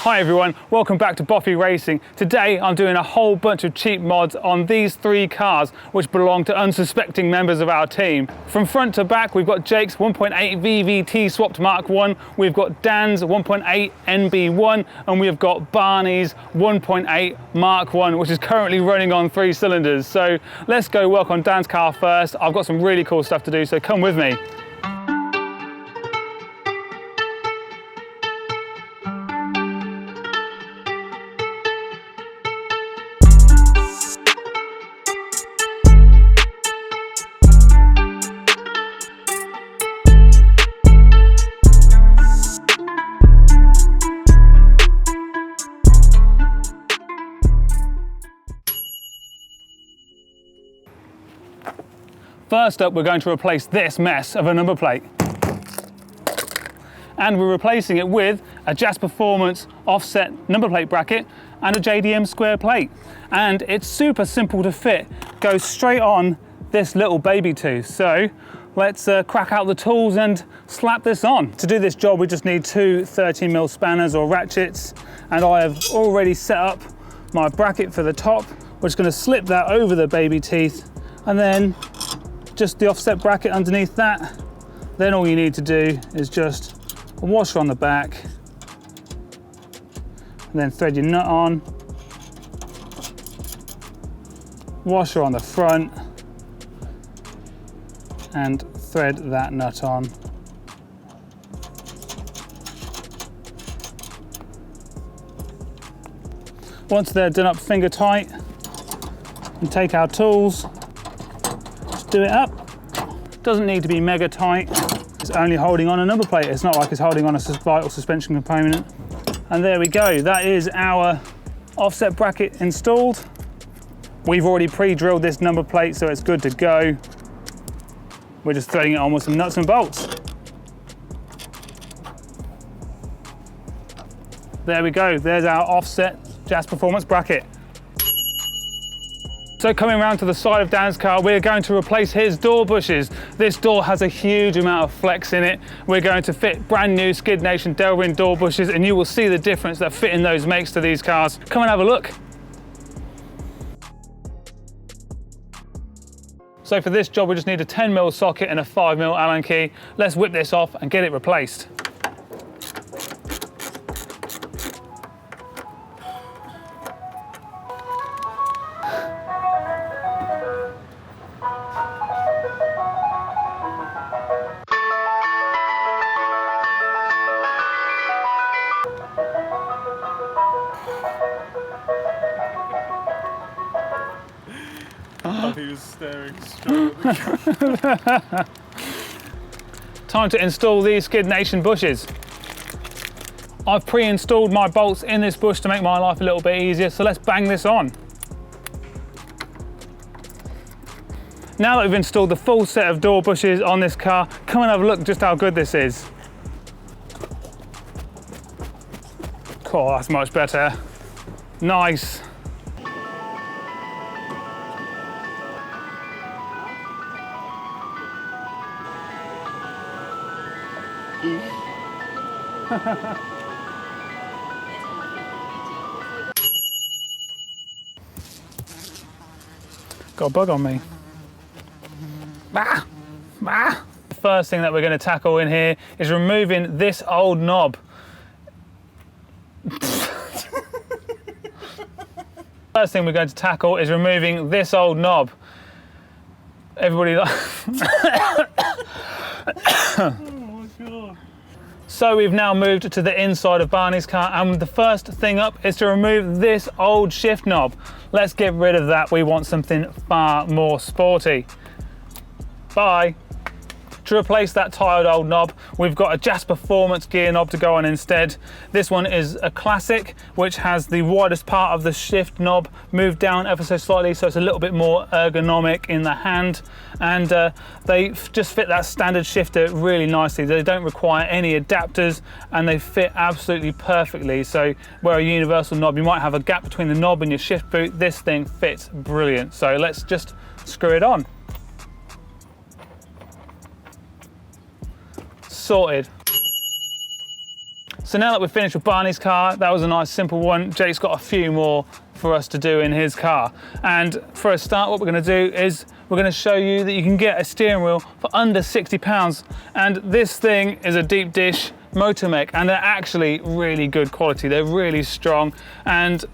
Hi everyone, welcome back to БÅ Racing. Today I'm doing a whole bunch of cheap mods on these three cars which belong to unsuspecting members of our team. From front to back we've got Jake's 1.8 VVT swapped Mark 1, we've got Dan's 1.8 NB1 and we've got Barney's 1.8 Mark 1 which is currently running on 3 cylinders. So let's go work on Dan's car first. I've got some really cool stuff to do, so come with me. First up, we're going to replace this mess of a number plate. And we're replacing it with a Jass Performance offset number plate bracket and a JDM square plate. And it's super simple to fit, goes straight on this little baby tooth. So let's crack out the tools and slap this on. To do this job, we just need 2 13mm spanners or ratchets. And I have already set up my bracket for the top. We're just gonna slip that over the baby teeth and then just the offset bracket underneath that. Then all you need to do is just a washer on the back and then thread your nut on, washer on the front and thread that nut on. Once they're done up finger tight, and take our tools, do it up. Doesn't need to be mega tight. It's only holding on a number plate. It's not like it's holding on a vital suspension component. And there we go. That is our offset bracket installed. We've already pre-drilled this number plate, so it's good to go. We're just threading it on with some nuts and bolts. There we go. There's our offset Jass Performance bracket. So coming around to the side of Dan's car, we're going to replace his door bushes. This door has a huge amount of flex in it. We're going to fit brand new Skidnation Delrin door bushes and you will see the difference that fitting those makes to these cars. Come and have a look. So for this job, we just need a 10mm socket and a 5mm Allen key. Let's whip this off and get it replaced. He was staring straight at the camera. Time to install these Skidnation bushes. I've pre-installed my bolts in this bush to make my life a little bit easier, so let's bang this on. Now that we've installed the full set of door bushes on this car, come and have a look just how good this is. Cool, that's much better. Nice. Got a bug on me. Ah! Ah! The first thing that we're going to tackle in here is removing this old knob. First thing we're going to tackle is removing this old knob. Everybody So we've now moved to the inside of Barney's car and the first thing up is to remove this old shift knob. Let's get rid of that. We want something far more sporty. Bye. To replace that tired old knob, we've got a Jass Performance gear knob to go on instead. This one is a classic, which has the widest part of the shift knob moved down ever so slightly, so it's a little bit more ergonomic in the hand. And they just fit that standard shifter really nicely. They don't require any adapters and they fit absolutely perfectly. So where a universal knob, you might have a gap between the knob and your shift boot, this thing fits brilliant. So let's just screw it on. Sorted. So now that we've finished with Barney's car, that was a nice simple one. Jake's got a few more for us to do in his car. And for a start, what we're gonna do is we're gonna show you that you can get a steering wheel for under 60 pounds. And this thing is a deep dish Motamec, and they're actually really good quality. They're really strong. And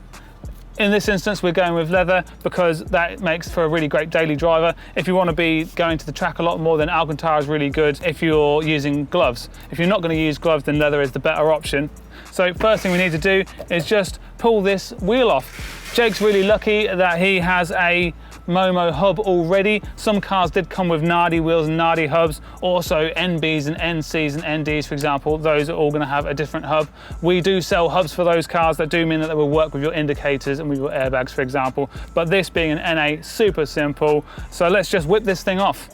in this instance, we're going with leather because that makes for a really great daily driver. If you want to be going to the track a lot more, then Alcantara is really good if you're using gloves. If you're not going to use gloves, then leather is the better option. So first thing we need to do is just pull this wheel off. Jake's really lucky that he has a Momo hub already. Some cars did come with Nardi wheels and Nardi hubs. Also NBs and NCs and NDs, for example, those are all going to have a different hub. We do sell hubs for those cars. That do mean that they will work with your indicators and with your airbags, for example. But this being an NA, super simple. So let's just whip this thing off.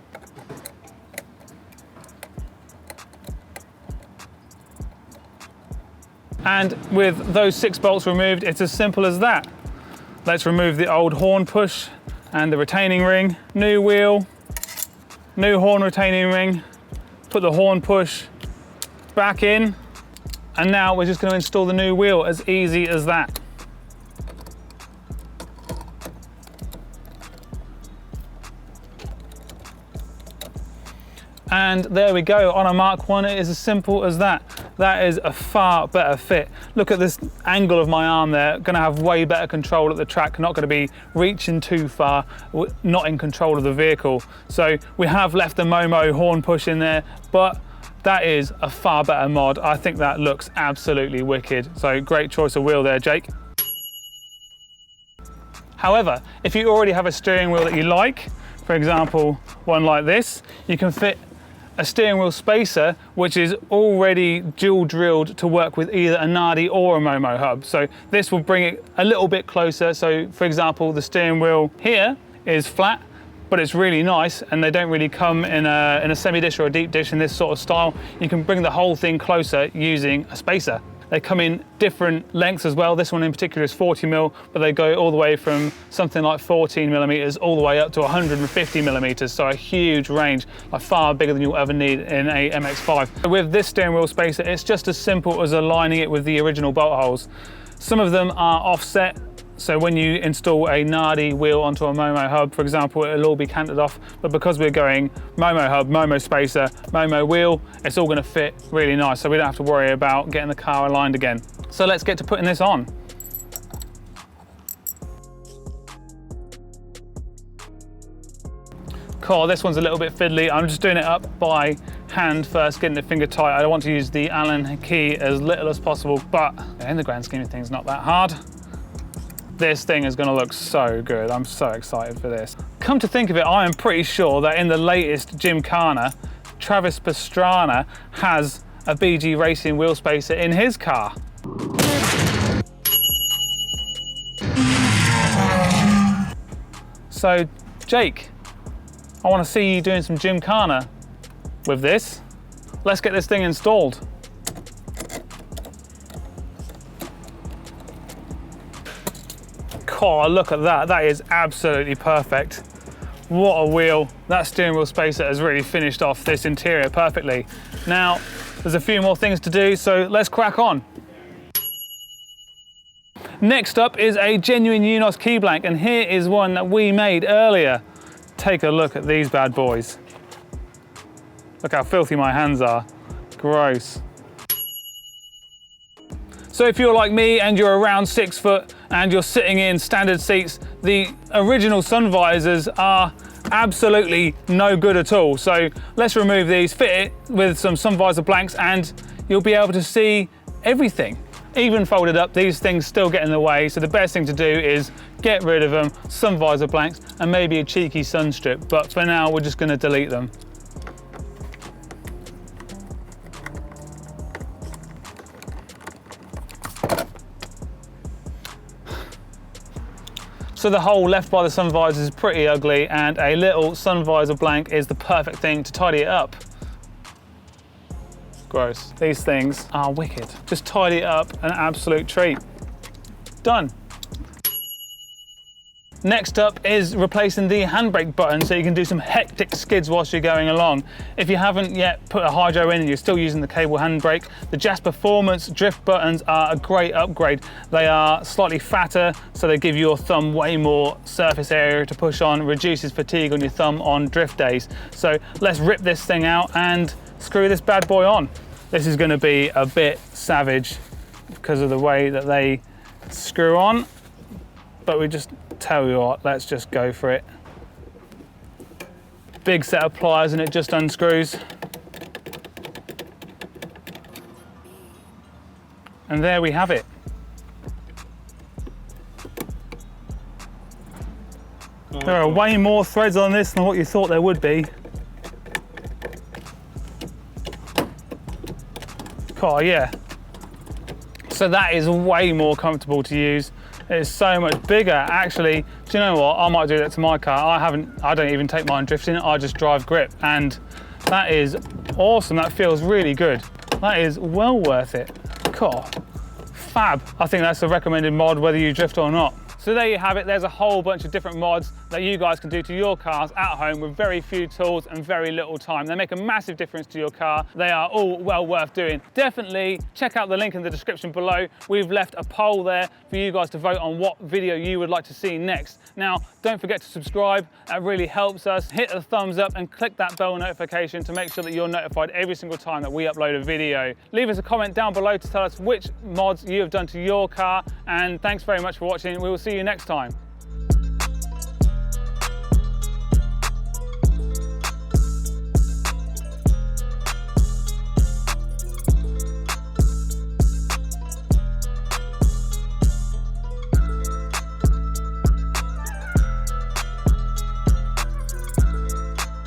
And with those 6 bolts removed, it's as simple as that. Let's remove the old horn push and the retaining ring. New wheel, new horn retaining ring, put the horn push back in, and now we're just going to install the new wheel, as easy as that. And there we go, on a Mark 1 it is as simple as that. That is a far better fit. Look at this angle of my arm there, gonna have way better control at the track, not gonna be reaching too far, not in control of the vehicle. So we have left the Momo horn push in there, but that is a far better mod. I think that looks absolutely wicked. So great choice of wheel there, Jake. However, if you already have a steering wheel that you like, for example, one like this, you can fit a steering wheel spacer, which is already dual drilled to work with either a Nardi or a Momo hub. So this will bring it a little bit closer. So for example, the steering wheel here is flat, but it's really nice, and they don't really come in a semi-dish or a deep dish in this sort of style. You can bring the whole thing closer using a spacer. They come in different lengths as well. This one in particular is 40mm, but they go all the way from something like 14mm all the way up to 150mm, so a huge range, like far bigger than you'll ever need in a MX-5. With this steering wheel spacer, it's just as simple as aligning it with the original bolt holes. Some of them are offset, so when you install a Nardi wheel onto a Momo hub, for example, it'll all be canted off, but because we're going Momo hub, Momo spacer, Momo wheel, it's all gonna fit really nice, so we don't have to worry about getting the car aligned again. So let's get to putting this on. Cool, this one's a little bit fiddly. I'm just doing it up by hand first, getting it finger tight. I want to use the Allen key as little as possible, but in the grand scheme of things, not that hard. This thing is gonna look so good. I'm so excited for this. Come to think of it, I am pretty sure that in the latest Gymkhana, Travis Pastrana has a BG Racing wheel spacer in his car. So, Jake, I wanna see you doing some Gymkhana with this. Let's get this thing installed. Oh, look at that, that is absolutely perfect. What a wheel. That steering wheel spacer has really finished off this interior perfectly. Now, there's a few more things to do, so let's crack on. Next up is a genuine Eunos key blank, and here is one that we made earlier. Take a look at these bad boys. Look how filthy my hands are. Gross. So if you're like me and you're around 6 foot and you're sitting in standard seats, the original sun visors are absolutely no good at all. So let's remove these, fit it with some sun visor blanks, and you'll be able to see everything. Even folded up, these things still get in the way. So the best thing to do is get rid of them, sun visor blanks, and maybe a cheeky sun strip. But for now, we're just gonna delete them. So the hole left by the sun visor is pretty ugly, and a little sun visor blank is the perfect thing to tidy it up. Gross. These things are wicked. Just tidy it up, an absolute treat. Done. Next up is replacing the handbrake button so you can do some hectic skids whilst you're going along. If you haven't yet put a hydro in and you're still using the cable handbrake, the Jass Performance drift buttons are a great upgrade. They are slightly fatter, so they give your thumb way more surface area to push on, reduces fatigue on your thumb on drift days. So let's rip this thing out and screw this bad boy on. This is going to be a bit savage because of the way that they screw on, but we just tell you what, let's just go for it. Big set of pliers and it just unscrews. And there we have it. There are way more threads on this than what you thought there would be. Oh yeah. So that is way more comfortable to use. It is so much bigger. Actually, do you know what? I might do that to my car. I don't even take mine drifting. I just drive grip, and that is awesome. That feels really good. That is well worth it. God, fab. I think that's a recommended mod whether you drift or not. So there you have it. There's a whole bunch of different mods that you guys can do to your cars at home with very few tools and very little time. They make a massive difference to your car. They are all well worth doing. Definitely check out the link in the description below. We've left a poll there for you guys to vote on what video you would like to see next. Now, don't forget to subscribe. That really helps us. Hit the thumbs up and click that bell notification to make sure that you're notified every single time that we upload a video. Leave us a comment down below to tell us which mods you have done to your car. And thanks very much for watching. We will see you next time.